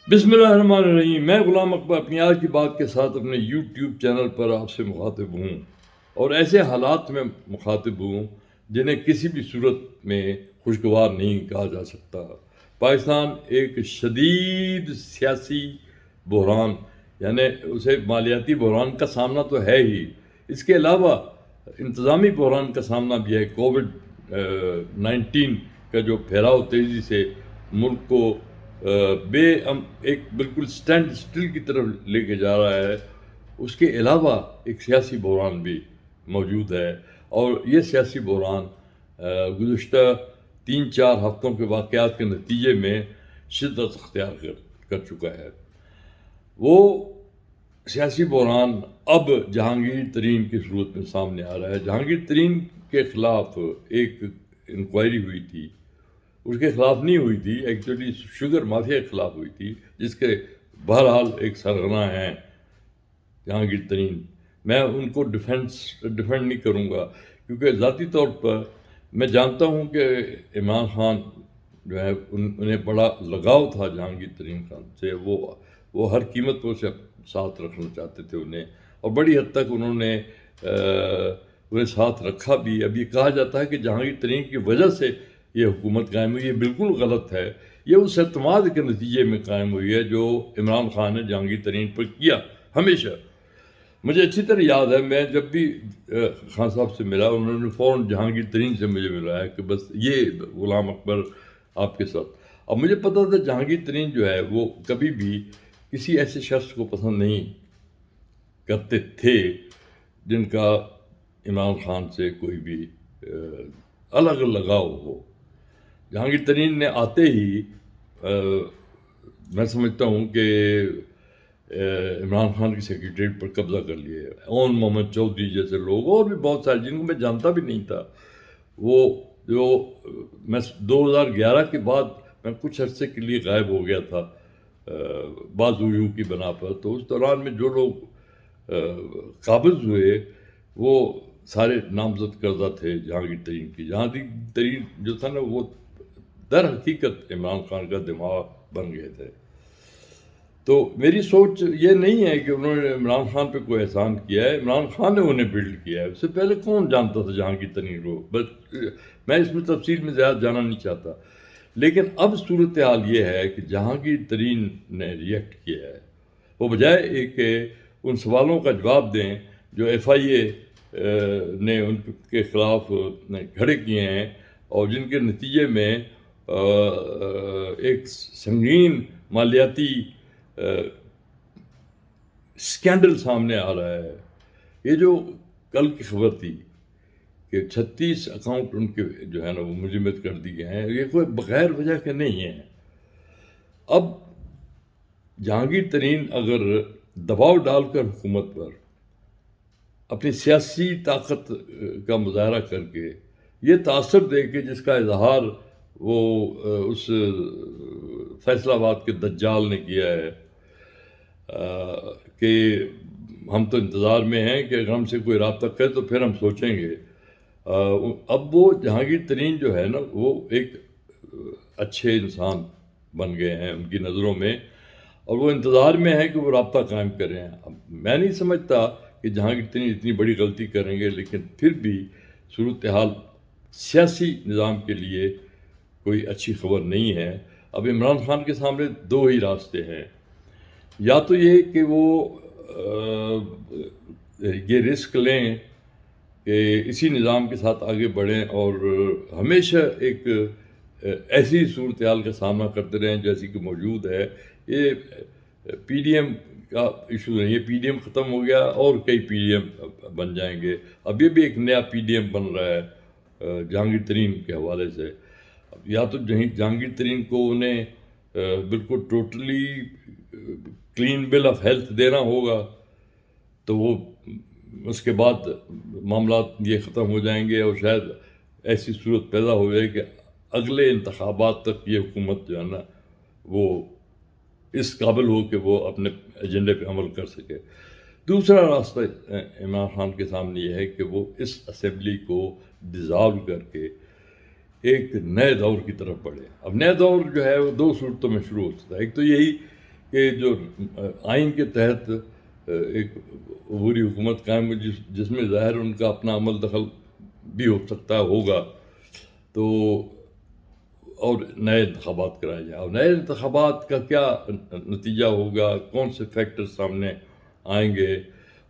بسم اللہ الرحمن الرحیم. میں غلام اکبر اپنی آج کی بات کے ساتھ اپنے یوٹیوب چینل پر آپ سے مخاطب ہوں اور ایسے حالات میں مخاطب ہوں جنہیں کسی بھی صورت میں خوشگوار نہیں کہا جا سکتا. پاکستان ایک شدید سیاسی بحران یعنی اسے مالیاتی بحران کا سامنا تو ہے ہی، اس کے علاوہ انتظامی بحران کا سامنا بھی ہے. کووڈ 19 کا جو پھیلاؤ تیزی سے ملک کو ایک بالکل سٹینڈ سٹل کی طرف لے کے جا رہا ہے. اس کے علاوہ ایک سیاسی بحران بھی موجود ہے، اور یہ سیاسی بحران گزشتہ 3-4 ہفتوں کے واقعات کے نتیجے میں شدت اختیار کر چکا ہے. وہ سیاسی بحران اب جہانگیر ترین کی صورت میں سامنے آ رہا ہے. جہانگیر ترین کے خلاف ایک انکوائری ہوئی تھی، اس کے خلاف نہیں ہوئی تھی، ایکچولی شوگر مافیا کے خلاف ہوئی تھی، جس کے بہرحال ایک سرغنہ ہیں جہانگیر ترین. میں ان کو ڈیفینڈ نہیں کروں گا، کیونکہ ذاتی طور پر میں جانتا ہوں کہ عمران خان جو ہے انہیں بڑا لگاؤ تھا جہانگیر ترین خان سے. وہ ہر قیمت پر اسے ساتھ رکھنا چاہتے تھے انہیں، اور بڑی حد تک انہوں نے انہیں ساتھ رکھا بھی. اب یہ کہا جاتا ہے کہ جہانگیر ترین کی وجہ سے یہ حکومت قائم ہوئی. یہ بالکل غلط ہے. یہ اس اعتماد کے نتیجے میں قائم ہوئی ہے جو عمران خان نے جہانگیر ترین پر کیا ہمیشہ. مجھے اچھی طرح یاد ہے، میں جب بھی خان صاحب سے ملا انہوں نے فوراً جہانگیر ترین سے مجھے ملایا کہ بس یہ غلام اکبر آپ کے ساتھ. اب مجھے پتا تھا جہانگیر ترین جو ہے وہ کبھی بھی کسی ایسے شخص کو پسند نہیں کرتے تھے جن کا عمران خان سے کوئی بھی الگ لگاؤ ہو. جہانگیر ترین نے آتے ہی میں سمجھتا ہوں کہ عمران خان کی سیکریٹریٹ پر قبضہ کر لیا. اون محمد چودھری جیسے لوگ اور بھی بہت سارے جن کو میں جانتا بھی نہیں تھا، وہ جو میں 2011 کے بعد میں کچھ عرصے کے لیے غائب ہو گیا تھا بعض وجوہ کی بنا پر، تو اس دوران میں جو لوگ قابض ہوئے وہ سارے نامزد کردہ تھے جہانگیر ترین کی. جہانگیر ترین جو تھا نا وہ در حقیقت عمران خان کا دماغ بن گئے تھے. تو میری سوچ یہ نہیں ہے کہ انہوں نے عمران خان پہ کوئی احسان کیا ہے، عمران خان نے انہیں بلڈ کیا ہے. اس سے پہلے کون جانتا تھا جہانگیر ترین کو؟ بس میں اس میں تفصیل میں زیادہ جانا نہیں چاہتا. لیکن اب صورتحال یہ ہے کہ جہانگیر ترین نے ریئیکٹ کیا ہے. وہ بجائے کہ ان سوالوں کا جواب دیں جو ایف آئی اے نے ان کے خلاف کھڑے کیے ہیں اور جن کے نتیجے میں ایک سنگین مالیاتی اسکینڈل سامنے آ رہا ہے. یہ جو کل کی خبر تھی کہ 36 اکاؤنٹ ان کے جو ہے نا وہ ملزمت کر دی گئے ہیں، یہ کوئی بغیر وجہ کے نہیں ہیں. اب جہانگیر ترین اگر دباؤ ڈال کر حکومت پر اپنی سیاسی طاقت کا مظاہرہ کر کے یہ تاثر دے کے جس کا اظہار وہ اس فیصل آباد کے دجال نے کیا ہے کہ ہم تو انتظار میں ہیں کہ اگر ہم سے کوئی رابطہ کرے تو پھر ہم سوچیں گے. اب وہ جہانگیر ترین جو ہے نا وہ ایک اچھے انسان بن گئے ہیں ان کی نظروں میں، اور وہ انتظار میں ہے کہ وہ رابطہ قائم کریں. اب میں نہیں سمجھتا کہ جہانگیر ترین اتنی بڑی غلطی کریں گے، لیکن پھر بھی صورتحال سیاسی نظام کے لیے کوئی اچھی خبر نہیں ہے. اب عمران خان کے سامنے دو ہی راستے ہیں، یا تو یہ کہ وہ یہ رسک لیں کہ اسی نظام کے ساتھ آگے بڑھیں اور ہمیشہ ایک ایسی صورتحال کا سامنا کرتے رہیں جیسی کہ موجود ہے. یہ پی ڈی ایم کا ایشو نہیں ہے، پی ڈی ایم ختم ہو گیا اور کئی پی ڈی ایم بن جائیں گے. اب یہ بھی ایک نیا پی ڈی ایم بن رہا ہے جہانگیر ترین کے حوالے سے. یا تو جہانگیر ترین کو انہیں بالکل totally clean bill of health دینا ہوگا، تو وہ اس کے بعد معاملات یہ ختم ہو جائیں گے، اور شاید ایسی صورت پیدا ہو جائے کہ اگلے انتخابات تک یہ حکومت جو ہے نا وہ اس قابل ہو کہ وہ اپنے ایجنڈے پہ عمل کر سکے. دوسرا راستہ عمران خان کے سامنے یہ ہے کہ وہ اس اسمبلی کو ڈیزالو کر کے ایک نئے دور کی طرف بڑھے. اب نئے دور جو ہے وہ دو صورتوں میں شروع ہو سکتا ہے. ایک تو یہی کہ جو آئین کے تحت ایک عبوری حکومت قائم ہوئی جس میں ظاہر ان کا اپنا عمل دخل بھی ہو سکتا ہوگا، تو اور نئے انتخابات کرائے جائیں. اور نئے انتخابات کا کیا نتیجہ ہوگا، کون سے فیکٹر سامنے آئیں گے،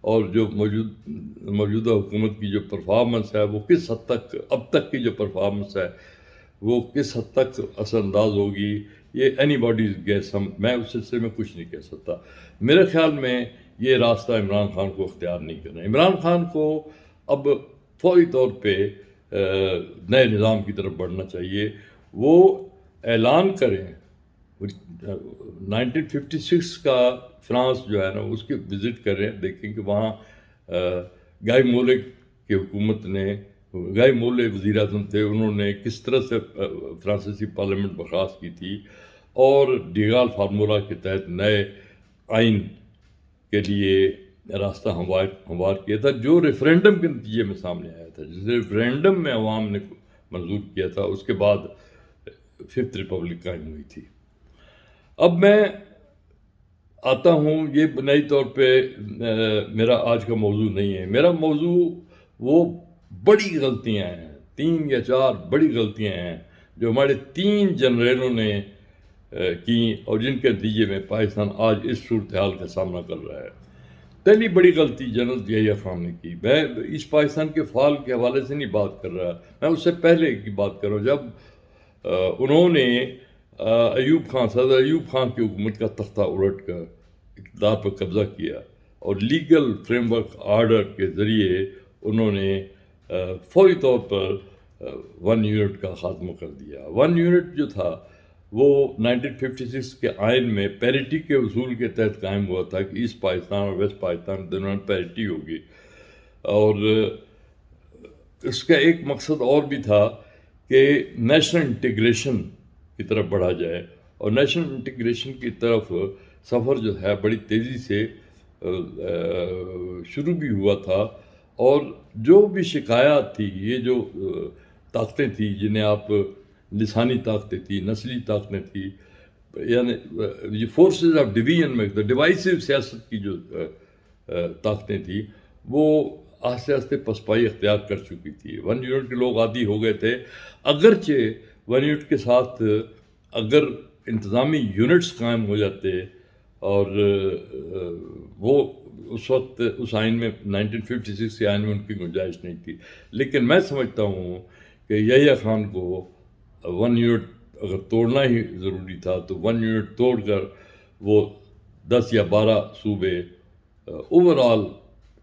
اور جو موجودہ حکومت کی جو پرفارمنس ہے وہ کس حد تک، اب تک کی جو پرفارمنس ہے وہ کس حد تک اثر انداز ہوگی، یہ اینی باڈیز گیس. میں اس سلسلے میں کچھ نہیں کہہ سکتا. میرے خیال میں یہ راستہ عمران خان کو اختیار نہیں کرنا. عمران خان کو اب فوری طور پہ نئے نظام کی طرف بڑھنا چاہیے. وہ اعلان کریں 1956 کا فرانس جو ہے نا اس کی وزٹ کریں، دیکھیں کہ وہاں گائی مولے کی حکومت نے، گائی مولے وزیر اعظم تھے، انہوں نے کس طرح سے فرانسیسی پارلیمنٹ برخاست کی تھی اور ڈیگال فارمولہ کے تحت نئے آئین کے لیے راستہ ہموار کیا تھا، جو ریفرینڈم کے نتیجے میں سامنے آیا تھا. جس ریفرینڈم میں عوام نے منظور کیا تھا، اس کے بعد ففتھ ریپبلک قائم ہوئی تھی. اب میں آتا ہوں، یہ بنیادی طور پہ میرا آج کا موضوع نہیں ہے. میرا موضوع وہ بڑی غلطیاں ہیں، 3 یا 4 بڑی غلطیاں ہیں جو ہمارے 3 جنریلوں نے کی اور جن کے نتیجے میں پاکستان آج اس صورتحال کا سامنا کر رہا ہے. پہلی بڑی غلطی جنرل ضیاء خان نے کی. میں اس پاکستان کے فال کے حوالے سے نہیں بات کر رہا، میں اس سے پہلے کی بات کر رہا ہوں. جب انہوں نے ایوب خان، صدر ایوب خان کی حکومت کا تختہ الٹ کر اقتدار پر قبضہ کیا اور لیگل فریم ورک آرڈر کے ذریعے انہوں نے فوری طور پر 1 یونٹ کا خاتمہ کر دیا. 1 یونٹ جو تھا وہ 1956 کے آئین میں پیرٹی کے اصول کے تحت قائم ہوا تھا کہ ایسٹ پاکستان اور ویسٹ پاکستان دونوں میں پیرٹی ہوگی. اور اس کا ایک مقصد اور بھی تھا کہ نیشنل انٹیگریشن کی طرف بڑھا جائے، اور نیشنل انٹیگریشن کی طرف سفر جو ہے بڑی تیزی سے شروع بھی ہوا تھا. اور جو بھی شکایات تھی، یہ جو طاقتیں تھیں جنہیں آپ لسانی طاقتیں تھیں، نسلی طاقتیں تھیں، یعنی یہ فورسز آف ڈویژن میں ڈیوائسو سیاست کی جو طاقتیں تھیں، وہ آہستہ آہستہ پسپائی اختیار کر چکی تھی. 1 یونٹ کے لوگ عادی ہو گئے تھے، اگرچہ 1 یونٹ کے ساتھ اگر انتظامی یونٹس قائم ہو جاتے، اور وہ اس وقت اس آئین میں 1956 کے آئین میں ان کی گنجائش نہیں تھی. لیکن میں سمجھتا ہوں کہ ضیاء خان کو 1 یونٹ اگر توڑنا ہی ضروری تھا تو 1 یونٹ توڑ کر وہ 10 یا 12 صوبے، اوور آل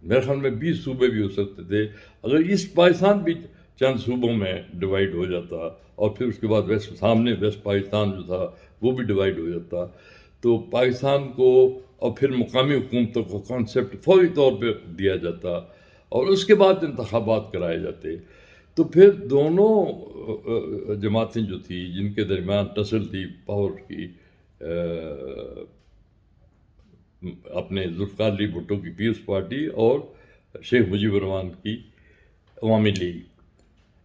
میرے خیال میں 20 صوبے بھی ہو سکتے تھے. اگر ایسٹ پاکستان بھی چند صوبوں میں ڈیوائیڈ ہو جاتا اور پھر اس کے بعد سامنے ویسٹ پاکستان جو تھا وہ بھی ڈیوائیڈ ہو جاتا، تو پاکستان کو اور پھر مقامی حکومتوں کو کانسیپٹ فوری طور پہ دیا جاتا اور اس کے بعد انتخابات کرائے جاتے، تو پھر دونوں جماعتیں جو تھیں جن کے درمیان ٹسل تھی پاور کی، اپنے ذوالفقار علی بھٹو کی پیپلز پارٹی اور شیخ مجیب الرحمان کی عوامی لیگ،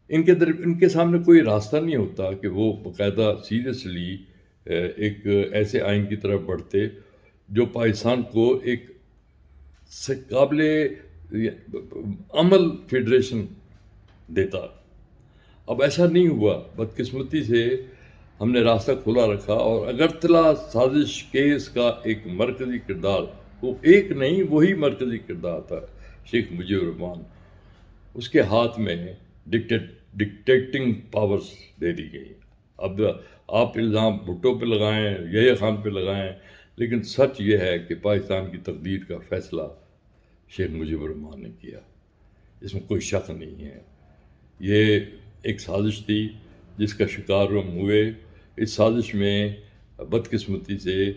ان کے سامنے کوئی راستہ نہیں ہوتا کہ وہ باقاعدہ سیریسلی ایک ایسے آئین کی طرف بڑھتے جو پاکستان کو ایک قابل عمل فیڈریشن دیتا. اب ایسا نہیں ہوا. بدقسمتی سے ہم نے راستہ کھلا رکھا، اور اگرتلا سازش کیس کا ایک مرکزی کردار، وہ ایک نہیں وہی مرکزی کردار تھا شیخ مجیب الرحمان، اس کے ہاتھ میں ڈکٹیٹنگ پاورز دے دی گئی. اب آپ الزام بھٹو پہ لگائیں، ضیاء خان پہ لگائیں، لیکن سچ یہ ہے کہ پاکستان کی تقدیر کا فیصلہ شیخ مجیب الرحمان نے کیا، اس میں کوئی شک نہیں ہے. یہ ایک سازش تھی جس کا شکار ہم ہوئے. اس سازش میں بدقسمتی سے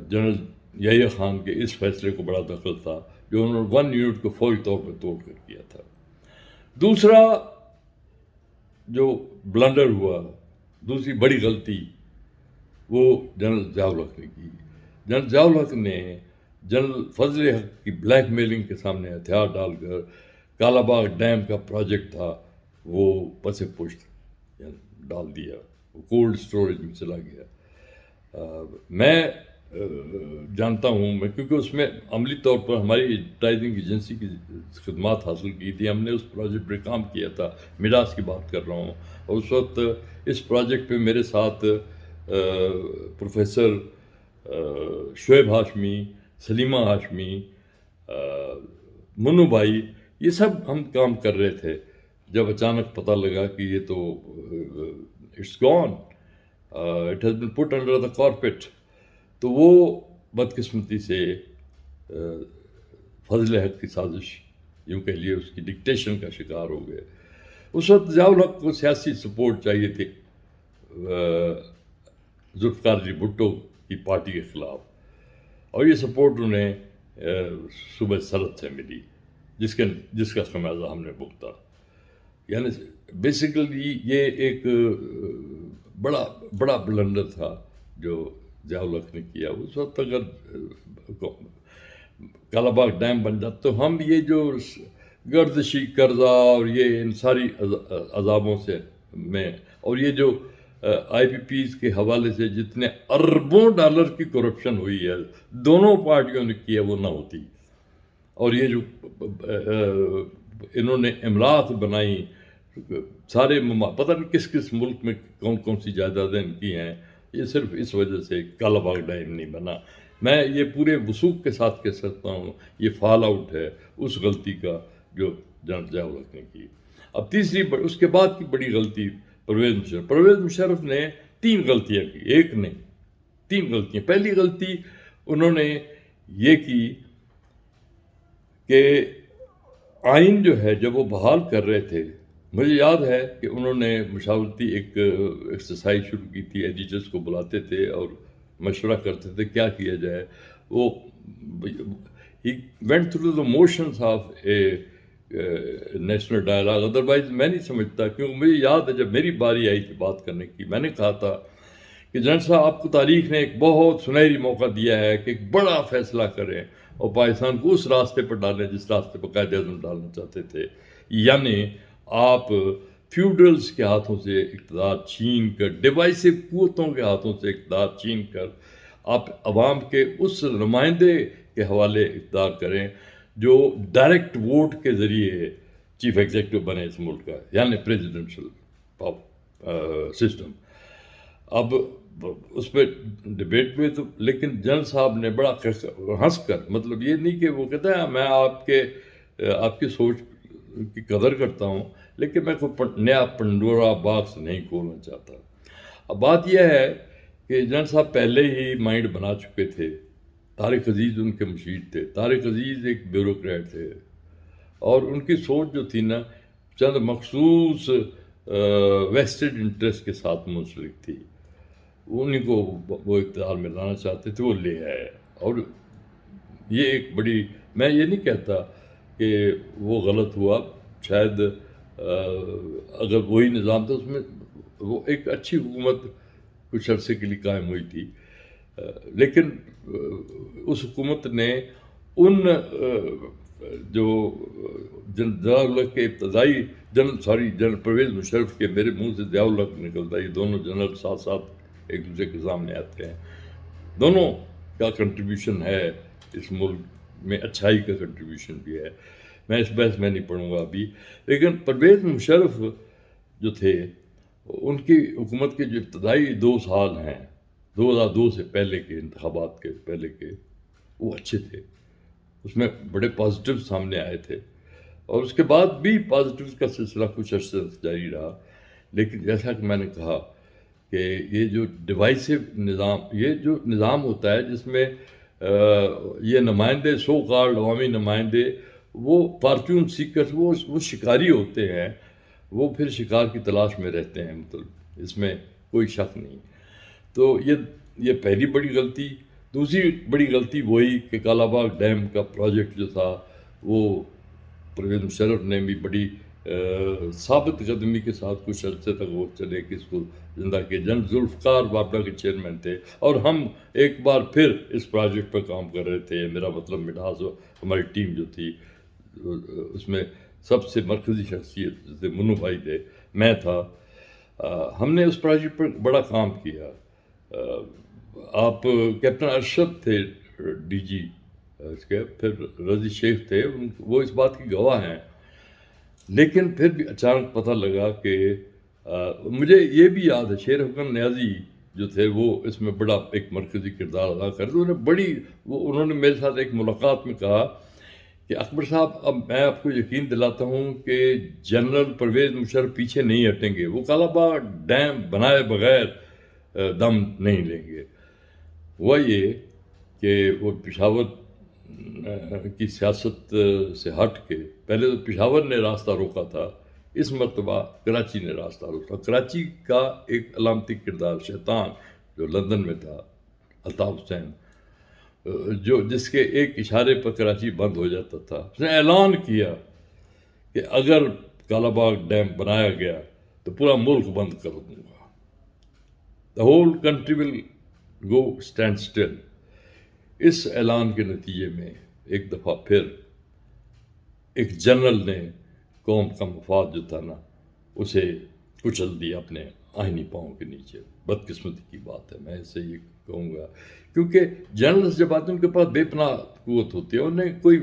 جنرل ضیاء خان کے اس فیصلے کو بڑا دخل تھا جو انہوں نے 1 یونٹ کو فوری طور پر توڑ کر کیا تھا. دوسرا جو بلنڈر ہوا، دوسری بڑی غلطی، وہ جنرل ضیاء الحق نے کی. جنرل ضیاء الحق نے جنرل فضل حق کی بلیک میلنگ کے سامنے ہتھیار ڈال کر کالا باغ ڈیم کا پروجیکٹ تھا وہ پس پشت ڈال دیا، وہ کولڈ سٹوریج میں چلا گیا. میں جانتا ہوں میں، کیونکہ اس میں عملی طور پر ہماری ایڈورٹائزنگ ایجنسی کی خدمات حاصل کی تھی. ہم نے اس پروجیکٹ پہ کام کیا تھا، میڈاس کی بات کر رہا ہوں. اور اس وقت اس پروجیکٹ پہ میرے ساتھ پروفیسر شعیب ہاشمی، سلیمہ ہاشمی، منو بھائی، یہ سب ہم کام کر رہے تھے. جب اچانک پتہ لگا کہ یہ تو it's gone, it has been put under the carpet, تو وہ بدقسمتی سے فضل حق کی سازش، یوں کہہ لیے اس کی ڈکٹیشن کا شکار ہو گئے. اس وقت ضیاء الحق کو سیاسی سپورٹ چاہیے تھی ذوالفقار جی بھٹو کی پارٹی کے خلاف، اور یہ سپورٹ انہیں صوبہ سرحد سے ملی، جس کا خمیازہ ہم نے بھگتا. یعنی بیسیکلی یہ ایک بڑا بلنڈر تھا جو ضیاء الحق نے کیا. اس وقت اگر کالا باغ ڈیم بن جاتا تو ہم یہ جو گردشی قرضہ اور یہ ان ساری عذابوں سے میں، اور یہ جو آئی پی پیز کے حوالے سے جتنے اربوں ڈالر کی کرپشن ہوئی ہے دونوں پارٹیوں نے کی ہے، وہ نہ ہوتی. اور یہ جو انہوں نے املاک بنائی سارے پتہ نہیں کس ملک میں کون سی جائیدادیں ان کی ہیں، یہ صرف اس وجہ سے کالا باغ ڈیم نہیں بنا. میں یہ پورے وثوق کے ساتھ کہہ سکتا ہوں یہ فال آؤٹ ہے اس غلطی کا جو جناب ضیاء الحق نے کی. اب تیسری اس کے بعد کی بڑی غلطی پرویز مشرف نے 3 غلطیاں کی، ایک نہیں 3 غلطیاں. پہلی غلطی انہوں نے یہ کی کہ آئین جو ہے جب وہ بحال کر رہے تھے، مجھے یاد ہے کہ انہوں نے مشاورتی ایک ایکسرسائز شروع کی تھی، ایڈیٹرز کو بلاتے تھے اور مشورہ کرتے تھے کیا کیا جائے. وہ he went through the motions of a national dialogue. Otherwise میں نہیں سمجھتا، کیونکہ مجھے یاد ہے جب میری باری آئی تھی بات کرنے کی، میں نے کہا تھا کہ جنرل صاحب آپ کو تاریخ نے ایک بہت سنہری موقع دیا ہے کہ ایک بڑا فیصلہ کریں اور پاکستان کو اس راستے پر ڈالیں جس راستے پر قائد اعظم ڈالنا چاہتے تھے. یعنی آپ فیوڈلز کے ہاتھوں سے اقتدار چھین کر، ڈیوائسو قوتوں کے ہاتھوں سے اقتدار چھین کر آپ عوام کے اس نمائندے کے حوالے اقتدار کریں جو ڈائریکٹ ووٹ کے ذریعے چیف ایگزیکٹو بنے اس ملک کا، یعنی پریزیڈنشل سسٹم. اب اس پہ ڈبیٹ ہوئے تو، لیکن جنرل صاحب نے بڑا ہنس کر، مطلب یہ نہیں کہ وہ کہتا ہے میں آپ کی سوچ کی قدر کرتا ہوں لیکن میں کوئی نیا پنڈورا باکس نہیں کھولنا چاہتا. اب بات یہ ہے کہ جنرل صاحب پہلے ہی مائنڈ بنا چکے تھے. طارق عزیز ان کے مشیر تھے. طارق عزیز ایک بیوروکریٹ تھے اور ان کی سوچ جو تھی نا چند مخصوص ویسٹڈ انٹرسٹ کے ساتھ منسلک تھی. انہیں کو وہ اقتدار میں لانا چاہتے تھے، وہ لے آئے. اور یہ ایک بڑی، میں یہ نہیں کہتا کہ وہ غلط ہوا، شاید اگر وہی نظام تھا اس میں وہ ایک اچھی حکومت کچھ عرصے کے لیے قائم ہوئی تھی، لیکن اس حکومت نے ان جو ضیاء الحق کے ابتدائی جنرل پرویز مشرف کے، میرے منہ سے ضیاء الحق نکلتا ہے، یہ دونوں جنرل ساتھ ساتھ ایک دوسرے کے سامنے آتے ہیں. دونوں کا کنٹریبیوشن ہے اس ملک میں، اچھائی کا کنٹریبیوشن بھی ہے، میں اس بحث میں نہیں پڑھوں گا ابھی. لیکن پرویز مشرف جو تھے ان کی حکومت کے جو ابتدائی 2 سال ہیں 2002 سے پہلے کے انتخابات کے پہلے کے، وہ اچھے تھے. اس میں بڑے پازیٹیو سامنے آئے تھے اور اس کے بعد بھی پازیٹیو کا سلسلہ کچھ عرصے جاری رہا. لیکن جیسا کہ میں نے کہا کہ یہ جو ڈیوائسو نظام، یہ جو نظام ہوتا ہے جس میں یہ نمائندے، سو کالڈ عوامی نمائندے، وہ فارچون سیکرز، وہ شکاری ہوتے ہیں، وہ پھر شکار کی تلاش میں رہتے ہیں، مطلب اس میں کوئی شک نہیں. تو یہ پہلی بڑی غلطی. دوسری بڑی غلطی وہی کہ کالا باغ ڈیم کا پروجیکٹ جو تھا وہ پرویز مشرف نے بھی بڑی ثابت قدمی کے ساتھ کچھ عرصے تک وہ چلے کہ اس کو زندہ کیا. جنرل ذوالفقار واپڈا کے چیئرمین تھے اور ہم ایک بار پھر اس پروجیکٹ پر کام کر رہے تھے. میرا مطلب مڈاس، ہماری ٹیم جو تھی اس میں سب سے مرکزی شخصیت جیسے منو بھائی تھے، میں تھا. ہم نے اس پروجیکٹ پر بڑا کام کیا. آپ کیپٹن ارشد تھے ڈی جی اس کے، پھر رضی شیخ تھے، وہ اس بات کی گواہ ہیں. لیکن پھر بھی اچانک پتہ لگا کہ مجھے یہ بھی یاد ہے شیر حکم نیازی جو تھے وہ اس میں بڑا ایک مرکزی کردار ادا کر رہے. انہوں نے میرے ساتھ ایک ملاقات میں کہا کہ اکبر صاحب اب میں آپ کو یقین دلاتا ہوں کہ جنرل پرویز مشرف پیچھے نہیں ہٹیں گے، وہ کالا باغ ڈیم بنائے بغیر دم نہیں لیں گے. ہوا یہ کہ وہ پشاور کی سیاست سے ہٹ کے، پہلے تو پشاور نے راستہ روکا تھا، اس مرتبہ کراچی نے راستہ روکا. کراچی کا ایک علامتی کردار شیطان جو لندن میں تھا، الطاف حسین، جس کے ایک اشارے پر کراچی بند ہو جاتا تھا، اس نے اعلان کیا کہ اگر کالا باغ ڈیم بنایا گیا تو پورا ملک بند کر دوں گا. The whole country will go stand still. اس اعلان کے نتیجے میں ایک دفعہ پھر ایک جنرل نے قوم کا مفاد جو تھا نا اسے کچل دیا اپنے آئینی پاؤں کے نیچے. بدقسمتی کی بات ہے، میں اسے یہ کہوں گا، کیونکہ جنرلز جب آتے ہیں ان کے پاس بے پناہ قوت ہوتی ہے، انہیں کوئی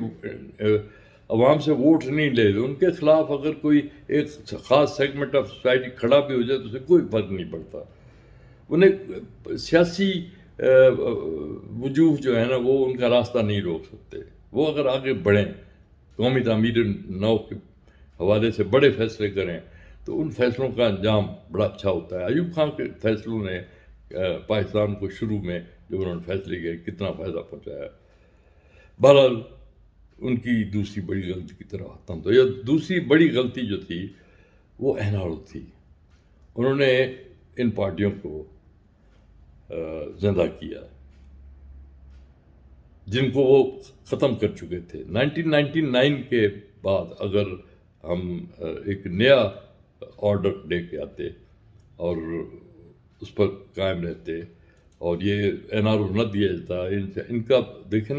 عوام سے ووٹ نہیں لے رہے، ان کے خلاف اگر کوئی ایک خاص سیگمنٹ آف سوسائٹی کھڑا بھی ہو جائے تو اسے کوئی فرق نہیں پڑتا. انہیں سیاسی وجوہ جو ہے نا وہ ان کا راستہ نہیں روک سکتے. وہ اگر آگے بڑھیں، قومی تعمیر نو کے حوالے سے بڑے فیصلے کریں تو ان فیصلوں کا انجام بڑا اچھا ہوتا ہے. ایوب خان کے فیصلوں نے پاکستان کو شروع میں جو انہوں نے فیصلے کیے کتنا فائدہ پہنچایا. بہرحال ان کی دوسری بڑی غلطی کی طرف آتا ہوں تو یہ دوسری بڑی غلطی جو تھی وہ این آر او تھی. انہوں نے ان پارٹیوں کو زندہ کیا جن کو وہ ختم کر چکے تھے. 1999 کے بعد اگر ہم ایک نیا آرڈر لے کے آتے اور اس پر قائم رہتے اور یہ این آر او نہ دیا جاتا، ان کا دیکھیں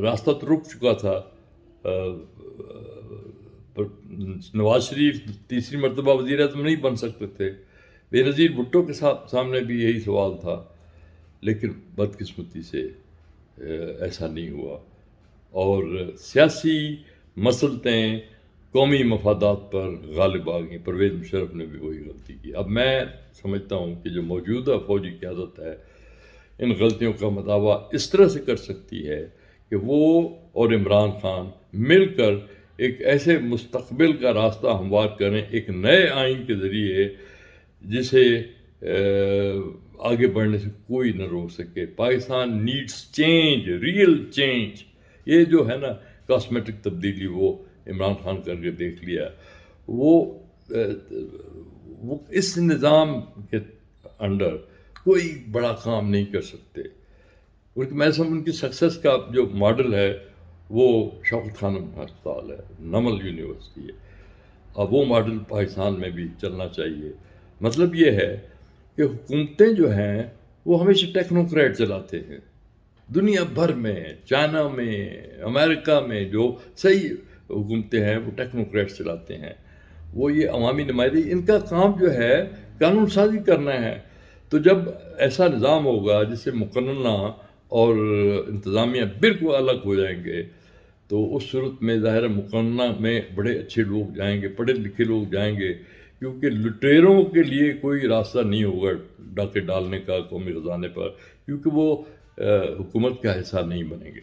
راستہ تو رک چکا تھا. نواز شریف تیسری مرتبہ وزیر اعظم نہیں بن سکتے تھے. بے نظیر بھٹو کے سامنے بھی یہی سوال تھا، لیکن بدقسمتی سے ایسا نہیں ہوا اور سیاسی مسلطیں قومی مفادات پر غالب آ گئیں. پرویز مشرف نے بھی وہی غلطی کی. اب میں سمجھتا ہوں کہ جو موجودہ فوجی قیادت ہے ان غلطیوں کا مداوع اس طرح سے کر سکتی ہے کہ وہ اور عمران خان مل کر ایک ایسے مستقبل کا راستہ ہموار کریں، ایک نئے آئین کے ذریعے جسے آگے بڑھنے سے کوئی نہ روک سکے. Pakistan needs change, real change. یہ جو ہے نا کاسمیٹک تبدیلی وہ عمران خان کر کے دیکھ لیا. وہ اس نظام کے انڈر کوئی بڑا کام نہیں کر سکتے. بلکہ میں سمجھوں ان کی سکسیس کا جو ماڈل ہے وہ شوکت خانم ہسپتال ہے، نمل یونیورسٹی ہے. اب وہ ماڈل پاکستان میں بھی چلنا چاہیے. مطلب یہ ہے کہ حکومتیں جو ہیں وہ ہمیشہ ٹیکنوکریٹ چلاتے ہیں. دنیا بھر میں، چائنا میں، امریکہ میں جو صحیح حکومتیں ہیں وہ ٹیکنوکریٹ چلاتے ہیں. وہ یہ عوامی نمائندگی، ان کا کام جو ہے قانون سازی کرنا ہے. تو جب ایسا نظام ہوگا جس سے مقننہ اور انتظامیہ بالکل الگ ہو جائیں گے تو اس صورت میں ظاہر مقننہ میں بڑے اچھے لوگ جائیں گے، پڑھے لکھے لوگ جائیں گے، کیونکہ لٹیروں کے لیے کوئی راستہ نہیں ہوگا ڈاکے ڈالنے کا قومی خزانے پر، کیونکہ وہ حکومت کا حصہ نہیں بنیں گے.